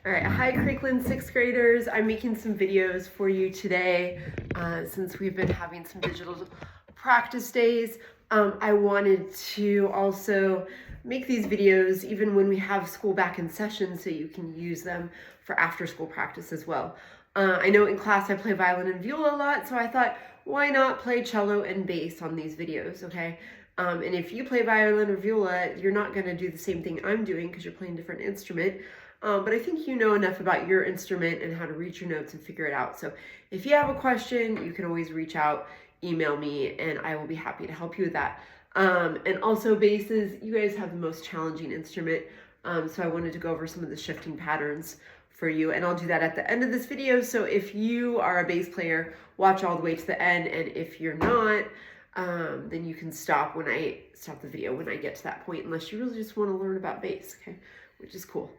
All right, hi Craigland 6th graders. I'm making some videos for you today since we've been having some digital practice days. I wanted to also make these videos even when we have school back in session so you can use them for after school practice as well. I know in class I play violin and viola a lot, so I thought why not play cello and bass on these videos, okay? And if you play violin or viola, you're not going to do the same thing I'm doing because you're playing a different instrument. But I think you know enough about your instrument and how to read your notes and figure it out. So if you have a question, you can always reach out, email me, and I will be happy to help you with that. And also basses, you guys have the most challenging instrument. So I wanted to go over some of the shifting patterns for you, and I'll do that at the end of this video. So if you are a bass player, watch all the way to the end, and if you're not, then you can stop the video when I get to that point, unless you really just want to learn about bass, okay, which is cool.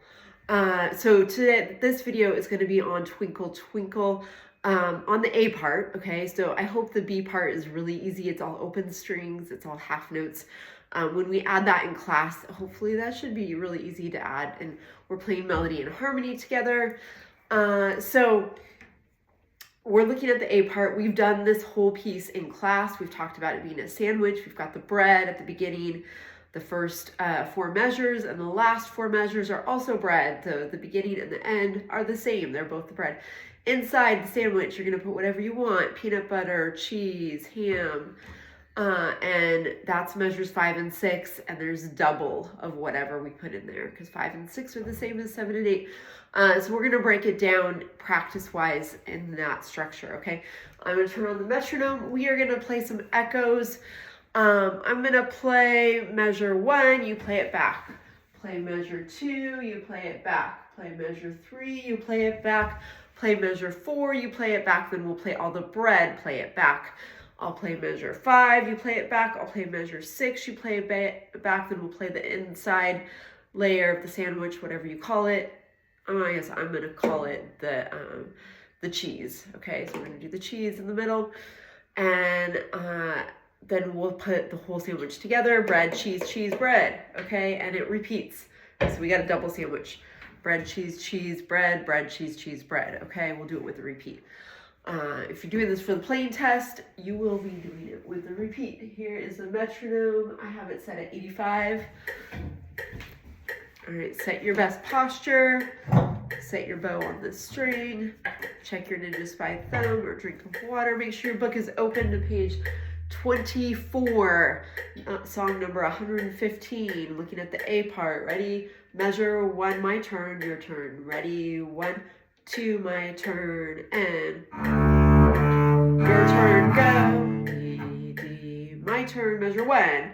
So today, this video is going to be on Twinkle Twinkle on the A part, okay? So I hope the B part is really easy. It's all open strings. It's all half notes. When we add that in class, hopefully that should be really easy to add, and we're playing melody and harmony together. So we're looking at the A part. We've done this whole piece in class. We've talked about it being a sandwich. We've got the bread at the beginning. The first 4 measures and the last 4 measures are also bread. So the beginning and the end are the same. They're both the bread. Inside the sandwich, you're going to put whatever you want. Peanut butter, cheese, ham. And that's measures 5 and 6. And there's double of whatever we put in there, because 5 and 6 are the same as 7 and 8. So we're going to break it down practice-wise in that structure, okay? I'm going to turn on the metronome. We are going to play some echoes. I'm going to play measure 1, you play it back. Play measure 2, you play it back. Play measure 3, you play it back. Play measure 4, you play it back. Then we'll play all the bread, play it back. I'll play measure 5, you play it back. I'll play measure 6, you play it back. Then we'll play the inside layer of the sandwich, whatever you call it. I guess I'm going to call it the cheese. Okay, so we're going to do the cheese in the middle. And then we'll put the whole sandwich together. Bread, cheese, bread. Okay, and it repeats. So we got a double sandwich. Bread, cheese, bread, bread, cheese, bread. Okay, we'll do it with the repeat. If you're doing this for the playing test, you will be doing it with the repeat. Here is the metronome. I have it set at 85. All right, set your best posture. Set your bow on the string. Check your Ninja Spy thumb or drink of water. Make sure your book is open to page 24, song number 115, looking at the A part. Ready? Measure 1, my turn, your turn. Ready? 1, 2, my turn, and your turn, go. D, D, my turn, measure 1.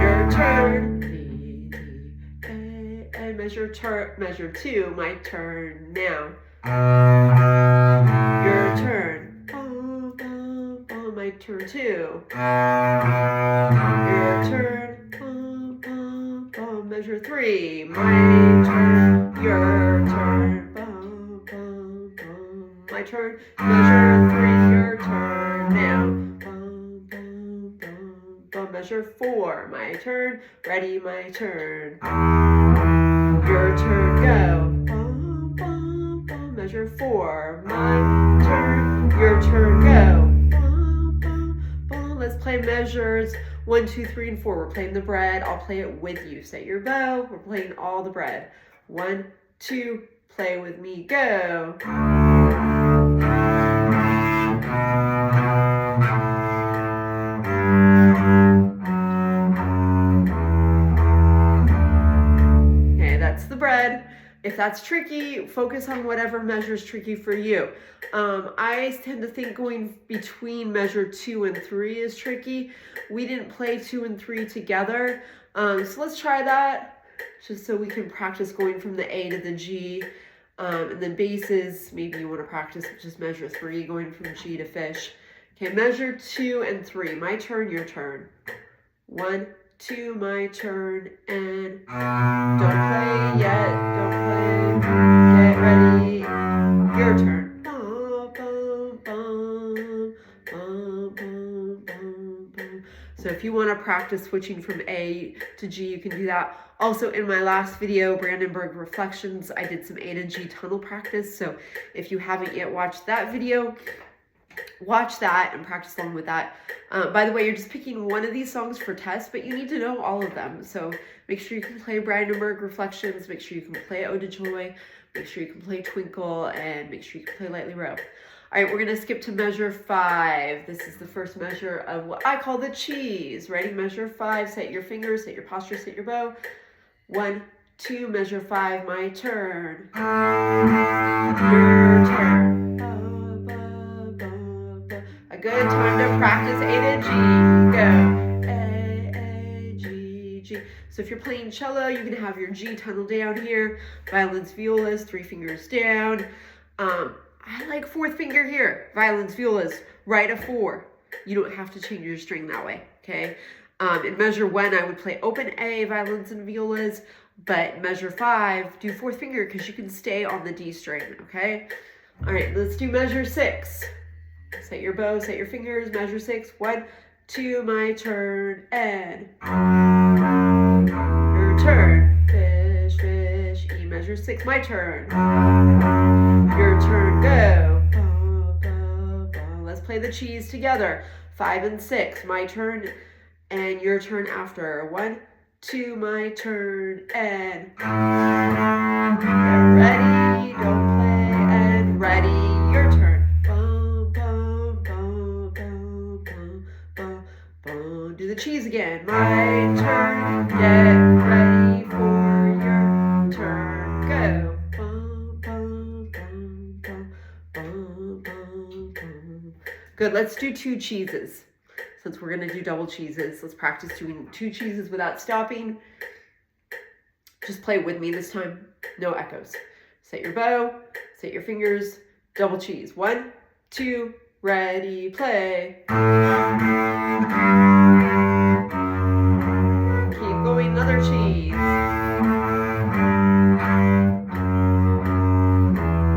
Your turn. D, D, A, and measure 2, my turn, now. Your turn. My turn 2. Your turn. Measure 3. My turn. Your turn. My turn. Measure 3. Your turn. Now. Measure 4. My turn. Ready. My turn. Your turn. Go. Measure 4. My turn. Your turn. Go. Let's play measures 1, 2, 3, and 4. We're playing the bread. I'll play it with you. Set your bow. We're playing all the bread. 1, 2, play with me. Go. Okay, that's the bread. If that's tricky, focus on whatever measure is tricky for you. I tend to think going between measure 2 and 3 is tricky. We didn't play 2 and 3 together. So let's try that, just so we can practice going from the A to the G. And then basses, maybe you want to practice just measure 3, going from G to fish. Okay, measure 2 and 3. My turn, your turn. 1, 2, my turn, and don't play yet, don't play, get ready, your turn. So if you want to practice switching from A to G, you can do that. Also, in my last video, Brandenburg Reflections, I did some A to G tunnel practice. So if you haven't yet watched that video, watch that and practice along with that. By the way, you're just picking one of these songs for test, but you need to know all of them. So make sure you can play Brandenburg Reflections, make sure you can play Ode to Joy, make sure you can play Twinkle, and make sure you can play Lightly Row. All right, we're going to skip to measure 5. This is the first measure of what I call the cheese. Ready? Measure 5. Set your fingers, set your posture, set your bow. 1, 2, measure 5. My turn. Your turn. A good time to practice A to G. Go. A, G, G. So if you're playing cello, you can have your G tunnel down here. Violins, violas, 3 fingers down. I like 4th finger here. Violins, violas, right a 4. You don't have to change your string that way, okay? In measure 1, I would play open A, violins and violas, but measure 5, do 4th finger because you can stay on the D string, okay? All right, let's do measure 6. Set your bow, set your fingers, measure 6. 1, 2, my turn, and your turn. Fish, fish, E, measure 6, my turn. Your turn, go. Let's play the cheese together. 5 and 6, my turn, and your turn after. 1, 2, my turn, and get ready, don't play, and ready, your turn. Do the cheese again. My turn, get ready for your turn, go. Good, let's do 2 cheeses. Since we're gonna do double cheeses, let's practice doing 2 cheeses without stopping. Just play with me this time, no echoes. Set your bow, set your fingers, double cheese. 1, 2, ready, play. Keep going, another cheese.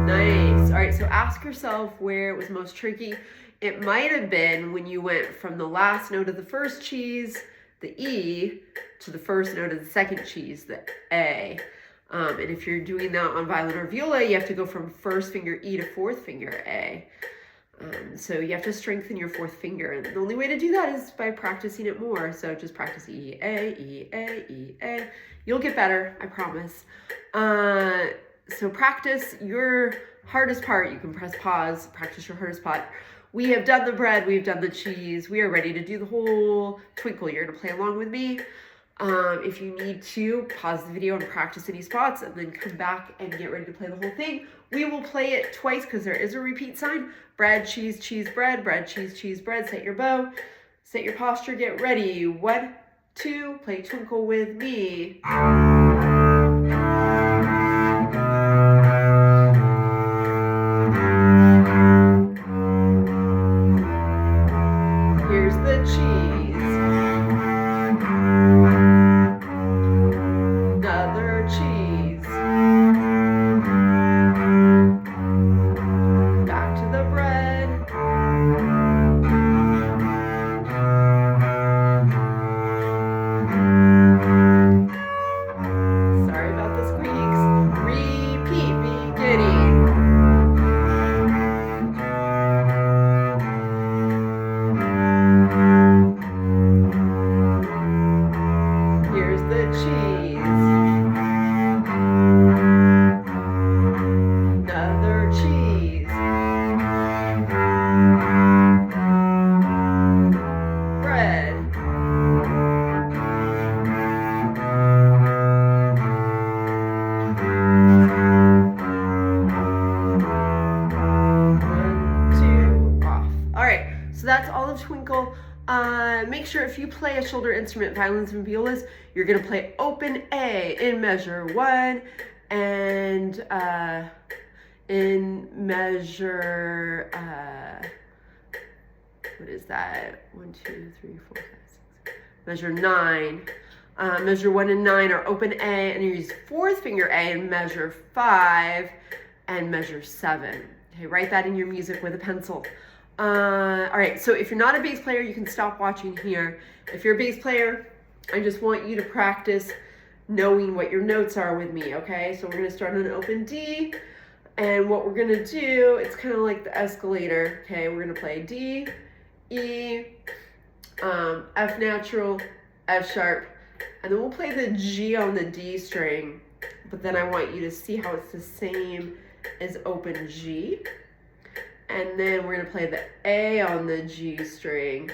Nice, all right, so ask yourself where it was most tricky. It might have been when you went from the last note of the first cheese, the E, to the first note of the second cheese, the A. And if you're doing that on violin or viola, you have to go from 1st finger E to 4th finger A. So you have to strengthen your 4th finger. And the only way to do that is by practicing it more. So just practice E, A, E, A, E, A. You'll get better, I promise. So practice your hardest part. You can press pause, practice your hardest part. We have done the bread, we've done the cheese. We are ready to do the whole Twinkle. You're gonna play along with me. If you need to, pause the video and practice any spots and then come back and get ready to play the whole thing. We will play it twice because there is a repeat sign. Bread, cheese, cheese, bread, bread, cheese, bread. Set your bow, set your posture, get ready. 1, 2, play Twinkle with me. Here's the cheese. Another cheese. Back to the bread. Sorry about the squeaks. Repeat, beginning. Here's the cheese. Another cheese. Bread. So that's all of Twinkle. Make sure if you play a shoulder instrument, violins and violas, you're gonna play open A in measure 1 and in measure, what is that? 1, 2, 3, 4, 5, 6, measure 9. Measure 1 and 9 are open A, and you use 4th finger A in measure 5 and measure 7. Okay, write that in your music with a pencil. All right, so if you're not a bass player, you can stop watching here. If you're a bass player, I just want you to practice knowing what your notes are with me, okay? So we're gonna start on an open D, and what we're gonna do, it's kind of like the escalator, okay? We're gonna play D, E, F natural, F sharp, and then we'll play the G on the D string, but then I want you to see how it's the same as open G. And then we're gonna play the A on the G string,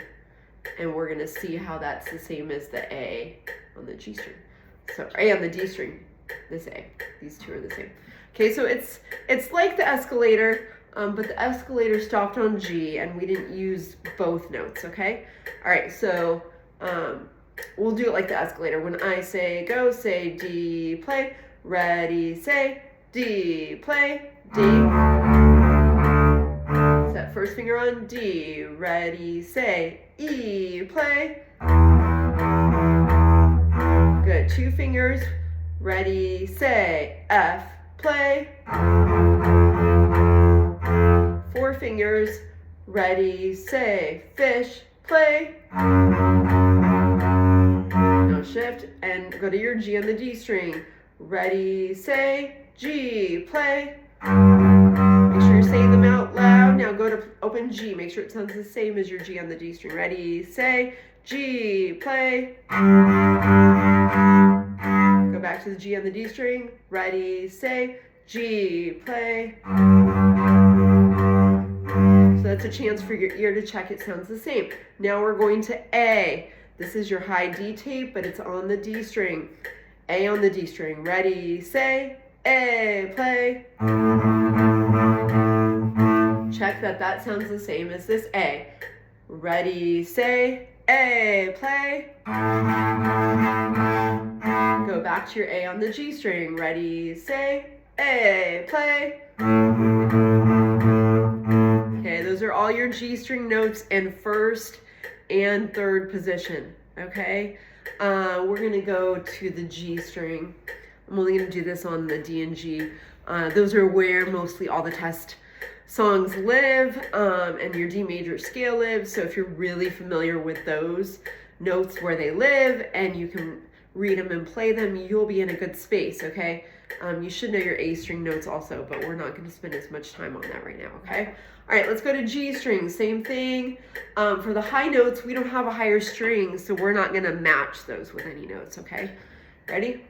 and we're gonna see how that's the same as the A on the G string. So A on the D string, this A, these two are the same. Okay, so it's like the escalator, but the escalator stopped on G and we didn't use both notes, okay? All right, so we'll do it like the escalator. When I say go, say D, play, ready, say D, play, D. Set first finger on D, ready, say E, play. Good, 2 fingers, ready, say F, play. 4 fingers, ready, say fish, play. Now shift and go to your G on the D string. Ready, say G, play. Make sure you're saying them out loud. Now go to open G. Make sure it sounds the same as your G on the D string. Ready, say G, play. Go back to the G on the D string. Ready, say G, play. So that's a chance for your ear to check it sounds the same. Now we're going to A. This is your high D tape, but it's on the D string. A on the D string. Ready, say A, play. Check that sounds the same as this A. Ready, say A, play. Go back to your A on the G string. Ready, say A, play. Okay, those are all your G string notes in first and third position, okay? We're gonna go to the G string. I'm only gonna do this on the D and G. Those are where mostly all the test songs live, and your D major scale lives. So if you're really familiar with those notes where they live and you can read them and play them, you'll be in a good space, okay? You should know your A string notes also, but we're not gonna spend as much time on that right now, okay? All right, let's go to G string, same thing. For the high notes, we don't have a higher string, so we're not gonna match those with any notes, okay? Ready?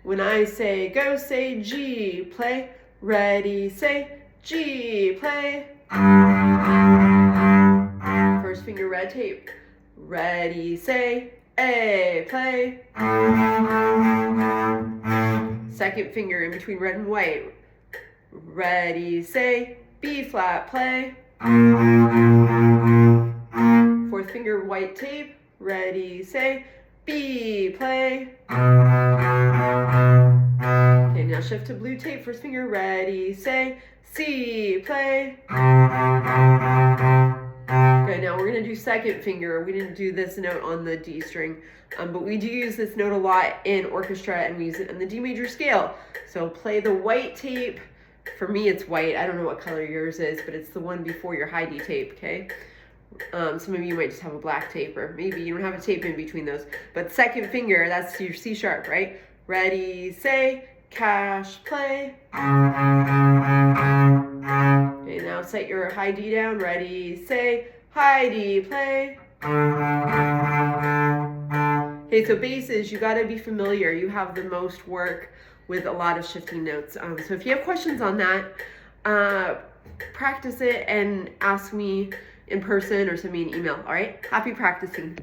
When I say go, say G, play. Ready, say G, play. First finger red tape. Ready, say A, play. Second finger in between red and white. Ready, say B flat, play. Fourth finger white tape. Ready, say B, play. Okay, now shift to blue tape. First finger, ready, say C, play. Okay, now we're gonna do second finger. We didn't do this note on the D string, but we do use this note a lot in orchestra and we use it in the D major scale. So play the white tape. For me, it's white. I don't know what color yours is, but it's the one before your high D tape, okay? Some of you might just have a black tape, or maybe you don't have a tape in between those. But second finger, that's your C sharp, right? Ready, say, cash, play. Okay, now set your high D down. Ready, say, high D, play. Okay, so basses, you gotta be familiar. You have the most work with a lot of shifting notes. So if you have questions on that, practice it and ask me in person or send me an email, all right? Happy practicing.